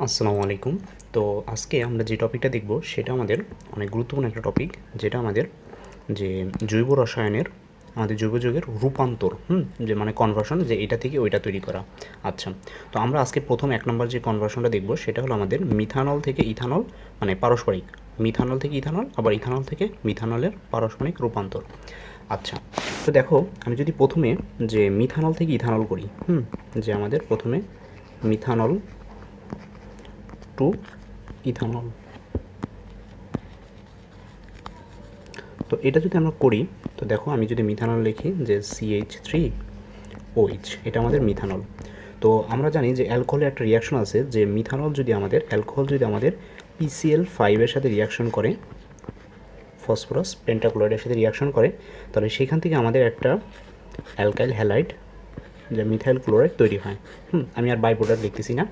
আসসালামু আলাইকুম। তো আজকে আমরা যে টপিকটা দেখব সেটা আমাদের অনেক গুরুত্বপূর্ণ একটা টপিক, যেটা আমাদের যে জৈব রসায়নের আমাদের জৈব যৌগের রূপান্তর, যে মানে কনভার্সন, যে এটা থেকে ওইটা তৈরি করা। আচ্ছা, তো আমরা আজকে প্রথম 1 নম্বর যে কনভার্সনটা দেখব সেটা হলো আমাদের মিথানল থেকে ইথানল, মানে পারস্পরিক মিথানল থেকে ইথানল, আবার ইথানল থেকে মিথানলের পারস্পরিক রূপান্তর। আচ্ছা, তো দেখো আমি যদি প্রথমে যে মিথানল থেকে ইথানল করি, যে আমাদের প্রথমে মিথানল টু ইথানল, তো এটা যদি আমরা করি, তো দেখো আমি যদি মিথানল লিখি যে CH3OH, এটা আমাদের মিথানল। তো আমরা জানি যে অ্যালকোহলের একটা রিয়াকশন আছে, যে মিথানল যদি আমাদের অ্যালকোহল যদি আমাদের PCl5 এর সাথে রিয়াকশন করে, ফসফরাস পেন্টাক্লোরাইডের সাথে রিয়াকশন করে, তাহলে সেখান থেকে আমাদের একটা অ্যালকাইল হ্যালাইড, যে মিথাইল ক্লোরাইড তৈরি হয়। আমি আর বাই প্রোডাক্ট লিখতেছি না।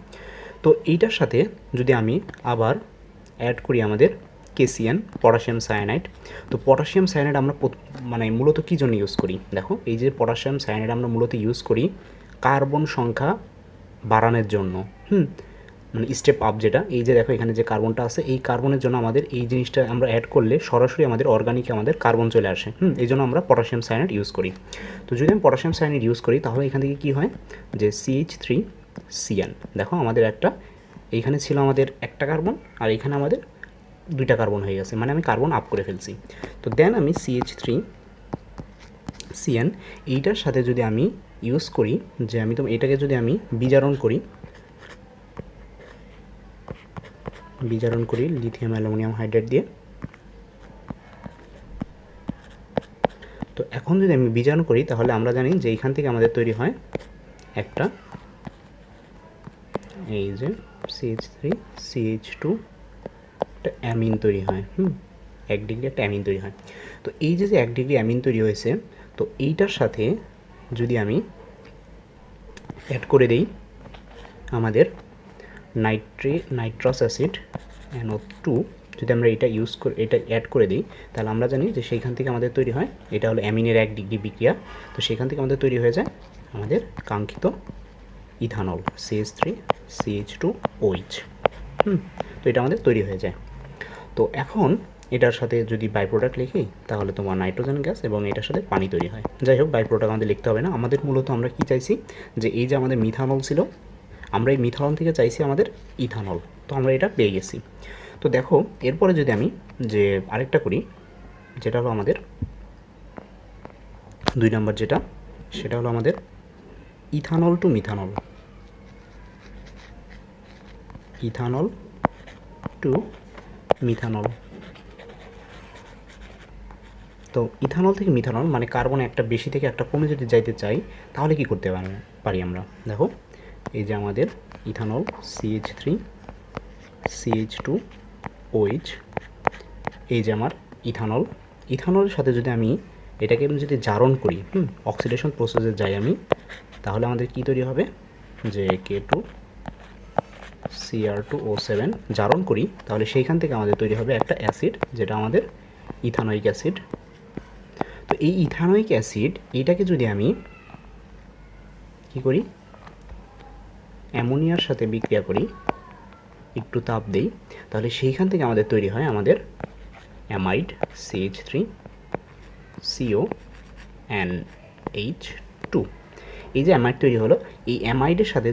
তো এইটার সাথে যদি আমি আবার অ্যাড করি আমাদের কেসিয়ান, পটাশিয়াম সায়ানাইড। তো পটাশিয়াম সায়ানাইড আমরা মানে মূলত কী জন্য ইউজ করি? দেখো, এই যে পটাশিয়াম সায়ানাইড আমরা মূলত ইউজ করি কার্বন সংখ্যা বাড়ানোর জন্য। মানে স্টেপ আপ, যেটা এই যে দেখো এখানে যে কার্বনটা আছে, এই কার্বনের জন্য আমাদের এই জিনিসটা আমরা অ্যাড করলে সরাসরি আমাদের অর্গানিকে আমাদের কার্বন চলে আসে। এই জন্য আমরা পটাশিয়াম সায়ানাইড ইউজ করি। তো যদি আমি পটাশিয়াম সায়ানাইড ইউজ করি, তাহলে এখান থেকে কী হয়, যে CH3CN, দেখো আমাদের একটা এইখানে ছিল আমাদের একটা কার্বন, আর এখানে আমাদের দুইটা কার্বন হয়ে গেছে, মানে আমি কার্বন আপ করে ফেলছি। তো দেন আমি CH3CN এইটার সাথে যদি আমি ইউজ করি, যে আমি তো এটাকে যদি আমি বিজারণ করি লিথিয়াম অ্যালুমিনিয়াম হাইড্রেট দিয়ে। তো এখন যদি আমি বিজারণ করি, তাহলে আমরা জানি যে এইখান থেকে আমাদের তৈরি হয় একটা, এই যে CH3CH2 একটা অ্যামিন তৈরি হয়। 1 ডিগ্রি একটা অ্যামিন তৈরি হয়। তো এই যে 1 ডিগ্রি অ্যামিন তৈরি হয়েছে, তো এইটার সাথে যদি আমি অ্যাড করে দিই আমাদের নাইট্রাস অ্যাসিড NO2, যদি আমরা এটা অ্যাড করে দিই, তাহলে আমরা জানি যে সেইখান থেকে আমাদের তৈরি হয়, এটা হলো অ্যামিনের 1 ডিগ্রি বিক্রিয়া। তো সেখান থেকে আমাদের তৈরি হয়ে যায় আমাদের কাঙ্ক্ষিত ইথানল CH3CH2OH। তো এটা আমাদের তৈরি হয়ে যায়। তো এখন এটার সাথে যদি বাই প্রোডাক্ট লিখি, তাহলে তোমার নাইট্রোজেন গ্যাস এবং এটার সাথে পানি তৈরি হয়। যাই হোক, বাই প্রোডাক্ট আমাদের লিখতে হবে না। আমাদের মূলত আমরা কি চাইছি, যে এই যে আমাদের মিথানল ছিল, আমরা এই মিথানল থেকে চাইছি আমাদের ইথানল। তো আমরা এটা পেয়ে গেছি। তো দেখো এরপরে যদি আমি যে আরেকটা করি, যেটা হলো আমাদের 2 নম্বর, যেটা সেটা হলো আমাদের ethanol to methanol, ethanol to methanol. তো ইথানল থেকে মিথানল, মানে কার্বন একটা বেশি থেকে একটা কমে যদি যাইতে চাই, তাহলে কি করতে পারি আমরা? দেখো এই যে আমাদের ইথানল CH3CH2OH, এই যে আমার ইথানলের সাথে যদি আমি এটাকে যদি জারণ করি, অক্সিডেশন প্রসেসে যাই আমি, তাহলে আমাদের কি তৈরি হবে, যে K2Cr2O7 জারণ করি, তাহলে সেইখান থেকে আমাদের তৈরি হবে একটা অ্যাসিড, যেটা আমাদের ইথানোয়িক অ্যাসিড। তো এই ইথানোয়িক অ্যাসিড, এইটাকে যদি আমি কি করি, অ্যামোনিয়ার সাথে বিক্রিয়া করি, একটু তাপ দেই, তাহলে সেইখান থেকে আমাদের তৈরি হয় আমাদের অ্যামাইড CH3CONH2। এই যে অ্যামাইড তৈরি হলো, এই অ্যামাইডের সাথে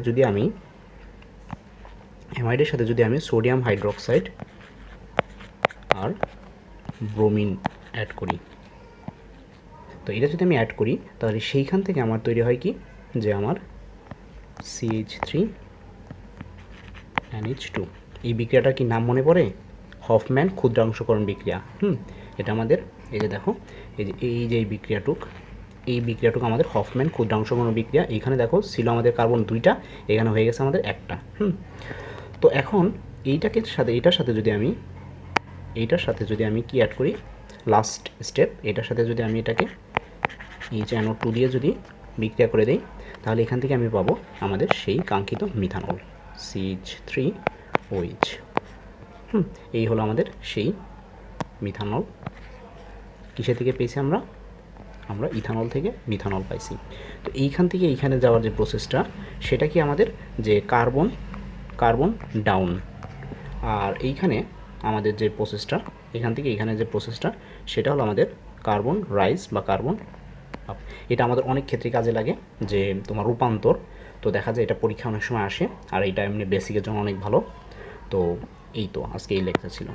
যদি আমি সোডিয়াম হাইড্রোক্সাইড আর ব্রোমিন অ্যাড করি, তো এটা যদি আমি অ্যাড করি, তাহলে সেইখান থেকে আমার তৈরি হয় কি, যে আমার CH3NH2। এই বিক্রিয়াটার কি নাম মনে পড়ে? হফম্যান ক্ষুদ্রাংশকরণ বিক্রিয়া। এটা আমাদের এই যে দেখো, এই যে এই বিক্রিয়াটুক আমাদের হফম্যান ক্ষুদ্রাংশকরণ বিক্রিয়া। এইখানে দেখো ছিল আমাদের কার্বন 2টা, এখানে হয়ে গেছে আমাদের একটা। তো এখন এটার সাথে যদি আমি কি অ্যাড করি, লাস্ট স্টেপ, এটার সাথে যদি আমি এটাকে NO2 দিয়ে যদি বিক্রিয়া করে দেই, তাহলে এখান থেকে আমি পাবো আমাদের সেই কাঙ্ক্ষিত মিথানল CH3OH। এই হলো আমাদের সেই মিথানল। কিসে থেকে পেয়েছি আমরা ইথানল থেকে মিথানল পাইছি। তো এইখান থেকে এইখানে যাওয়ার যে প্রসেসটা, সেটা কি আমাদের যে কার্বন কার্বন ডাউন। আর এইখানে আমাদের যে প্রসেসটা, এখান থেকে এখানে যে প্রসেসটা, সেটা হলো আমাদের কার্বন রাইজ বা কার্বন আপ। এটা আমাদের অনেক ক্ষেত্রে কাজে লাগে, যে তোমার রূপান্তর। তো দেখা যায় এটা পরীক্ষা অনেক সময় আসে, আর এটা এমনি বেসিকের জন্য অনেক ভালো। তো এই তো আজকে এই লেকচার ছিল।